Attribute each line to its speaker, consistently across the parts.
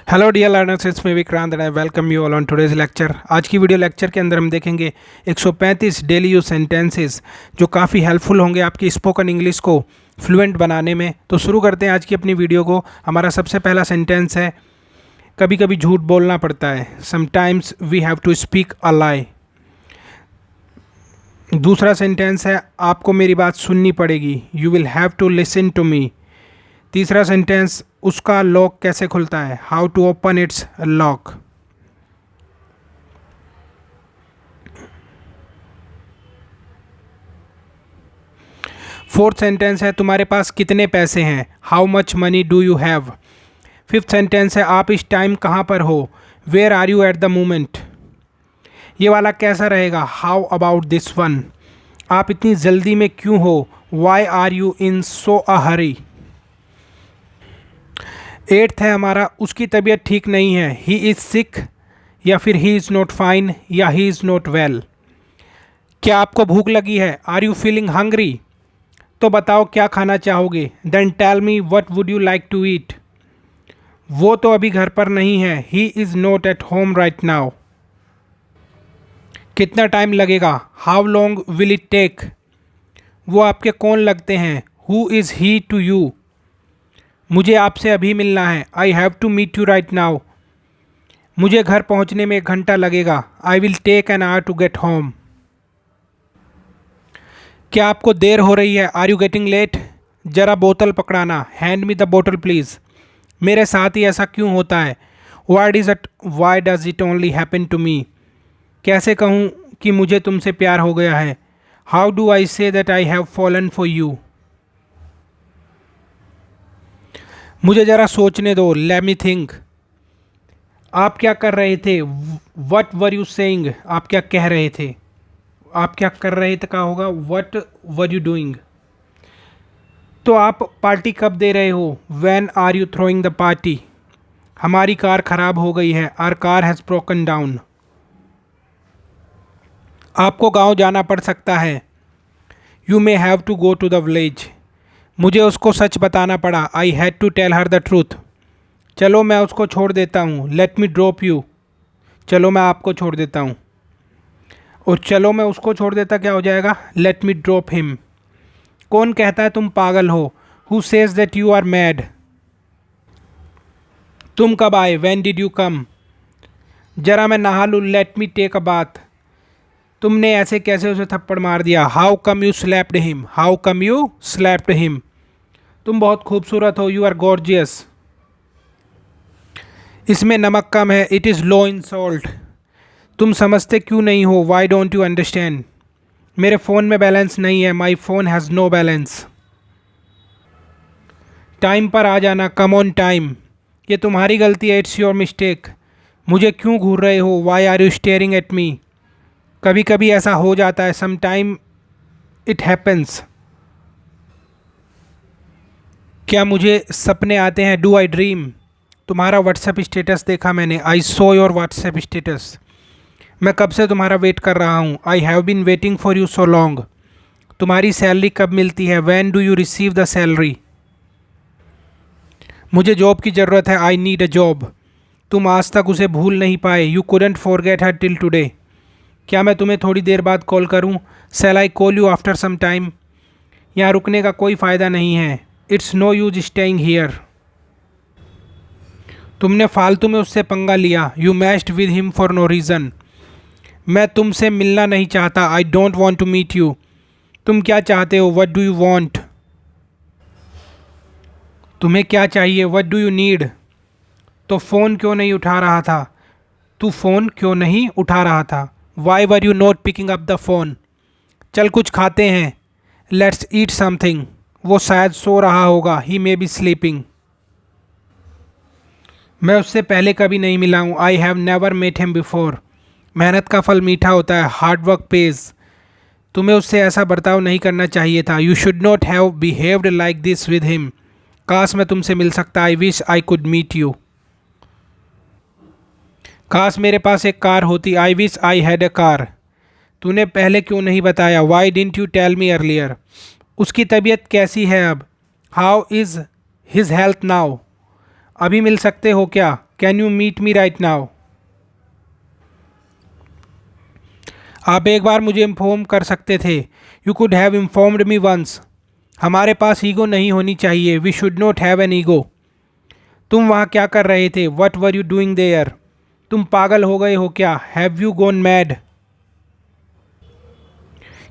Speaker 1: Hello dear learners, it's me Vikrant and I welcome you all on today's lecture. आज की video lecture के अंदर हम देखेंगे 135 डेली यूज सेंटेंसेस जो काफ़ी हेल्पफुल होंगे आपकी स्पोकन इंग्लिश को फ्लुएंट बनाने में। तो शुरू करते हैं आज की अपनी वीडियो को। हमारा सबसे पहला सेंटेंस है, कभी कभी झूठ बोलना पड़ता है। Sometimes we have to speak a lie. दूसरा सेंटेंस है, आपको मेरी बात सुननी पड़ेगी। You will have to listen to me. तीसरा सेंटेंस, उसका लॉक कैसे खुलता है। How to open its lock. Fourth sentence है, तुम्हारे पास कितने पैसे हैं। How much money do you have. Fifth sentence है, आप इस टाइम कहाँ पर हो। Where are you at the moment. ये वाला कैसा रहेगा। How about this one. आप इतनी जल्दी में क्यों हो। Why are you in so a hurry. Eighth है हमारा, उसकी तबीयत ठीक नहीं है। ही इज़ सिक, या फिर ही इज़ नॉट फाइन, या ही इज़ नॉट वेल। क्या आपको भूख लगी है। Are you feeling hungry. तो बताओ क्या खाना चाहोगे। Then tell me what would you like to eat. वो तो अभी घर पर नहीं है। He is not at home right now. कितना टाइम लगेगा। How long will it take. वो आपके कौन लगते हैं। Who is he to you. मुझे आपसे अभी मिलना है। I have to meet you right now. मुझे घर पहुंचने में 1 घंटा लगेगा। I will take an hour to get home. क्या आपको देर हो रही है। Are you getting late. ज़रा बोतल पकड़ाना। Hand me the bottle please. मेरे साथ ही ऐसा क्यों होता है। Why does it only happen to me. कैसे कहूँ कि मुझे तुमसे प्यार हो गया है। How do I say that I have fallen for you. मुझे ज़रा सोचने दो। Let me think. आप क्या कर रहे थे। What were you saying. आप क्या कह रहे थे। आप क्या कर रहे थे का होगा वट वर यू डूइंग। तो आप पार्टी कब दे रहे हो। When are you throwing the party. हमारी कार ख़राब हो गई है। Our car has broken down. आपको गांव जाना पड़ सकता है। You may have to go to the village. मुझे उसको सच बताना पड़ा। I had to tell her the truth. चलो मैं उसको छोड़ देता हूँ। Let me drop you. चलो मैं आपको छोड़ देता हूँ। और चलो मैं उसको छोड़ देता क्या हो जाएगा। Let me drop him. कौन कहता है तुम पागल हो। Who says that you are mad. तुम कब आए। When did you come. जरा मैं नहा लूँ। Let me take a bath. तुमने ऐसे कैसे उसे थप्पड़ मार दिया। How come you slapped him. How come you slapped him. तुम बहुत खूबसूरत हो। You are gorgeous. इसमें नमक कम है। It is low in salt. तुम समझते क्यों नहीं हो। Why don't you understand. मेरे फ़ोन में बैलेंस नहीं है। My phone has no balance. Time पर आ जाना। Come on time. ये तुम्हारी गलती है। It's your mistake. मुझे क्यों घूर रहे हो। Why are you staring at me. कभी कभी ऐसा हो जाता है। Some time it happens. क्या मुझे सपने आते हैं। Do I dream. तुम्हारा व्हाट्सएप स्टेटस देखा मैंने। I saw your WhatsApp status. मैं कब से तुम्हारा वेट कर रहा हूँ। I have been waiting for you so long. तुम्हारी सैलरी कब मिलती है। When do you receive the salary. मुझे जॉब की ज़रूरत है। I need a job. तुम आज तक उसे भूल नहीं पाए। You couldn't forget her till today. क्या मैं तुम्हें थोड़ी देर बाद कॉल करूँ। Shall I call you after some time. यहाँ रुकने का कोई फ़ायदा नहीं है। It's no use staying here. तुमने फालतू में उससे पंगा लिया। You matched with him for no reason. मैं तुमसे मिलना नहीं चाहता। I don't want to meet you. तुम क्या चाहते हो। What do you want. तुम्हें क्या चाहिए। What do you need. तो फ़ोन क्यों नहीं उठा रहा था। तू फ़ोन क्यों नहीं उठा रहा था। Why were you not picking up the phone. चल कुछ खाते हैं। Let's eat something. वो शायद सो रहा होगा। He may be sleeping. मैं उससे पहले कभी नहीं मिला हूँ। I have never met him before. मेहनत का फल मीठा होता है। Hard work pays. तुम्हें उससे ऐसा बर्ताव नहीं करना चाहिए था। You should not have behaved like this with him. काश मैं तुमसे मिल सकता। I wish I could meet you. काश मेरे पास एक कार होती। I wish I had a car. तूने पहले क्यों नहीं बताया। Why didn't you tell me earlier. उसकी तबीयत कैसी है अब। How is his health now. अभी मिल सकते हो क्या। Can you meet me right now? आप एक बार मुझे इन्फॉर्म कर सकते थे। You could have informed me once. हमारे पास ईगो नहीं होनी चाहिए। We should not have an ego. तुम वहाँ क्या कर रहे थे? What were you doing there? तुम पागल हो गए हो क्या? Have you gone mad?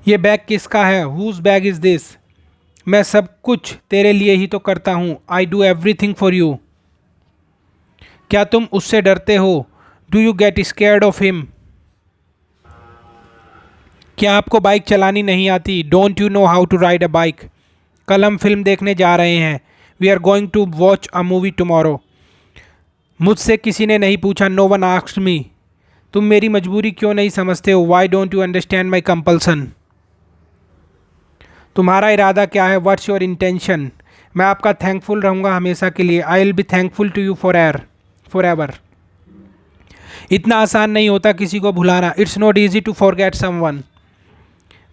Speaker 1: ये बैग किसका है? Whose bag is this? मैं सब कुछ तेरे लिए ही तो करता हूँ। I do everything for you. क्या तुम उससे डरते हो? Do you get scared of him? क्या आपको बाइक चलानी नहीं आती? Don't you know how to ride a bike? कल हम फिल्म देखने जा रहे हैं। We are going to watch a movie tomorrow. मुझसे किसी ने नहीं पूछा। No one asked me. तुम मेरी मजबूरी क्यों नहीं समझते हो? Why don't you understand my compulsion? तुम्हारा इरादा क्या है? What's your intention? मैं आपका थैंकफुल रहूँगा हमेशा के लिए। I will be thankful to you for ever. इतना आसान नहीं होता किसी को भुलाना। It's not easy to forget someone.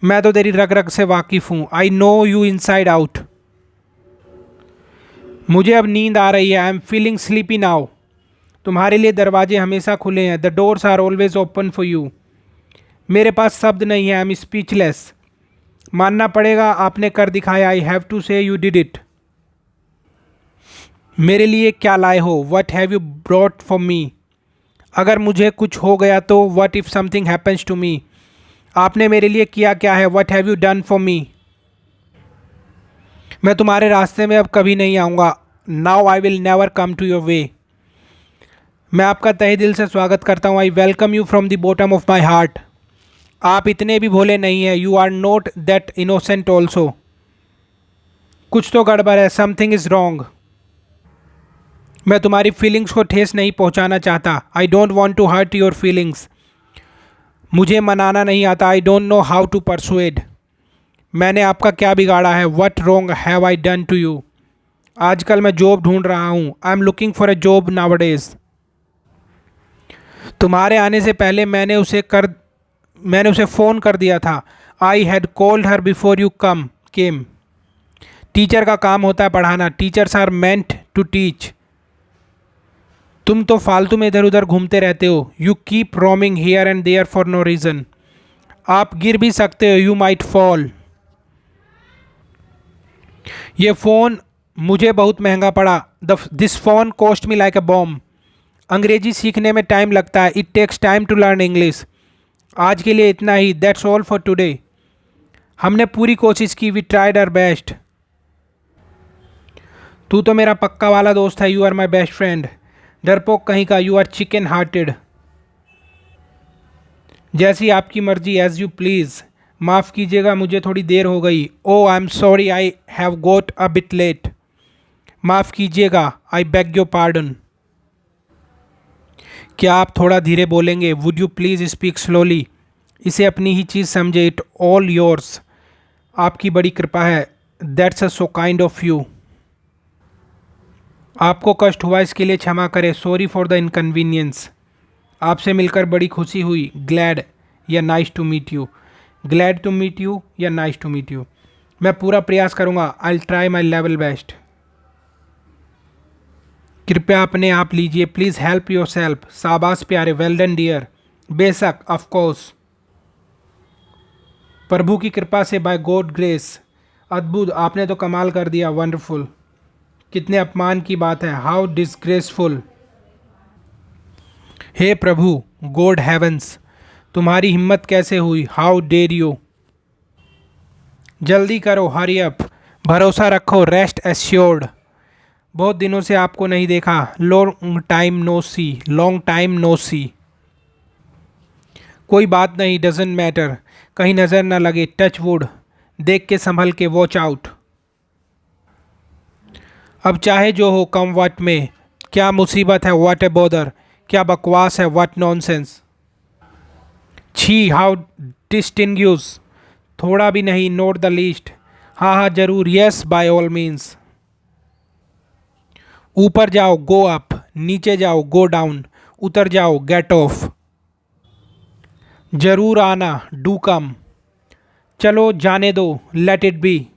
Speaker 1: मैं तो तेरी रग रग से वाकिफ़ हूँ। I know you inside out. मुझे अब नींद आ रही है। I am feeling sleepy now. तुम्हारे लिए दरवाजे हमेशा खुले हैं। The doors are always open for you. मेरे पास शब्द नहीं है। I am speechless. मानना पड़ेगा, आपने कर दिखाया। I have to say you did it. मेरे लिए क्या लाए हो? What have you brought for me? अगर मुझे कुछ हो गया तो? What if something happens to me? आपने मेरे लिए किया क्या है? What have you done for me? मैं तुम्हारे रास्ते में अब कभी नहीं आऊँगा। Now I will never come to your way. मैं आपका तहे दिल से स्वागत करता हूँ। I welcome you from the bottom of my heart. आप इतने भी भोले नहीं हैं। You are not that innocent also. कुछ तो गड़बड़ है। Something is wrong. मैं तुम्हारी फीलिंग्स को ठेस नहीं पहुंचाना चाहता। I don't want to hurt your feelings. मुझे मनाना नहीं आता। I don't know how to persuade. मैंने आपका क्या बिगाड़ा है? What wrong have I done to you? आजकल मैं जॉब ढूंढ रहा हूँ। I am looking for a job nowadays. तुम्हारे आने से पहले मैंने उसे फ़ोन कर दिया था। I had called her before you came. Teacher का काम होता है पढ़ाना। Teachers are meant to teach. तुम तो फालतू में इधर उधर घूमते रहते हो। You keep roaming here and there for no reason. आप गिर भी सकते हो। You might fall. ये फ़ोन मुझे बहुत महंगा पड़ा। This phone cost me like a bomb. अंग्रेजी सीखने में टाइम लगता है। It takes time to learn English. आज के लिए इतना ही। That's all for today. हमने पूरी कोशिश की। We tried our best. तू तो मेरा पक्का वाला दोस्त है। You are my best friend. डरपोक कहीं का। You are chicken hearted. जैसी आपकी मर्जी। As you please. माफ़ कीजिएगा, मुझे थोड़ी देर हो गई। Oh I am sorry, I have got a bit late. माफ़ कीजिएगा। I beg your pardon. क्या आप थोड़ा धीरे बोलेंगे? Would you please speak slowly? इसे अपनी ही चीज़ समझे। It all yours. आपकी बड़ी कृपा है। That's a so kind of you. आपको कष्ट हुआ इसके लिए क्षमा करें। Sorry for the inconvenience. आपसे मिलकर बड़ी खुशी हुई। ग्लैड या nice to meet you. Glad to meet you या नाइस टू मीट यू। मैं पूरा प्रयास करूँगा। I will try my level best. कृपया अपने आप लीजिए। Please help yourself. शाबाश प्यारे। Well done dear. बेशक, ऑफ कोर्स। प्रभु की कृपा से, बाय गॉड ग्रेस। अद्भुत, आपने तो कमाल कर दिया। वंडरफुल। कितने अपमान की बात है। How disgraceful. हे प्रभु, गॉड हेवंस, तुम्हारी हिम्मत कैसे हुई? How dare you. जल्दी करो। Hurry up. भरोसा रखो। Rest assured. बहुत दिनों से आपको नहीं देखा। Long time no see. Long time no see. कोई बात नहीं। Doesn't matter. कहीं नज़र न लगे। Touch wood. देख के संभल के। Watch out. अब चाहे जो हो, कम वट में। क्या मुसीबत है? What a bother. क्या बकवास है? What nonsense. छी, हाउ डिस्टिंग्यूस। थोड़ा भी नहीं। Not the least. हाँ हाँ जरूर। Yes, by all means. ऊपर जाओ। Go up. नीचे जाओ। Go down. उतर जाओ। Get off. जरूर आना। Do come. चलो जाने दो। Let it B.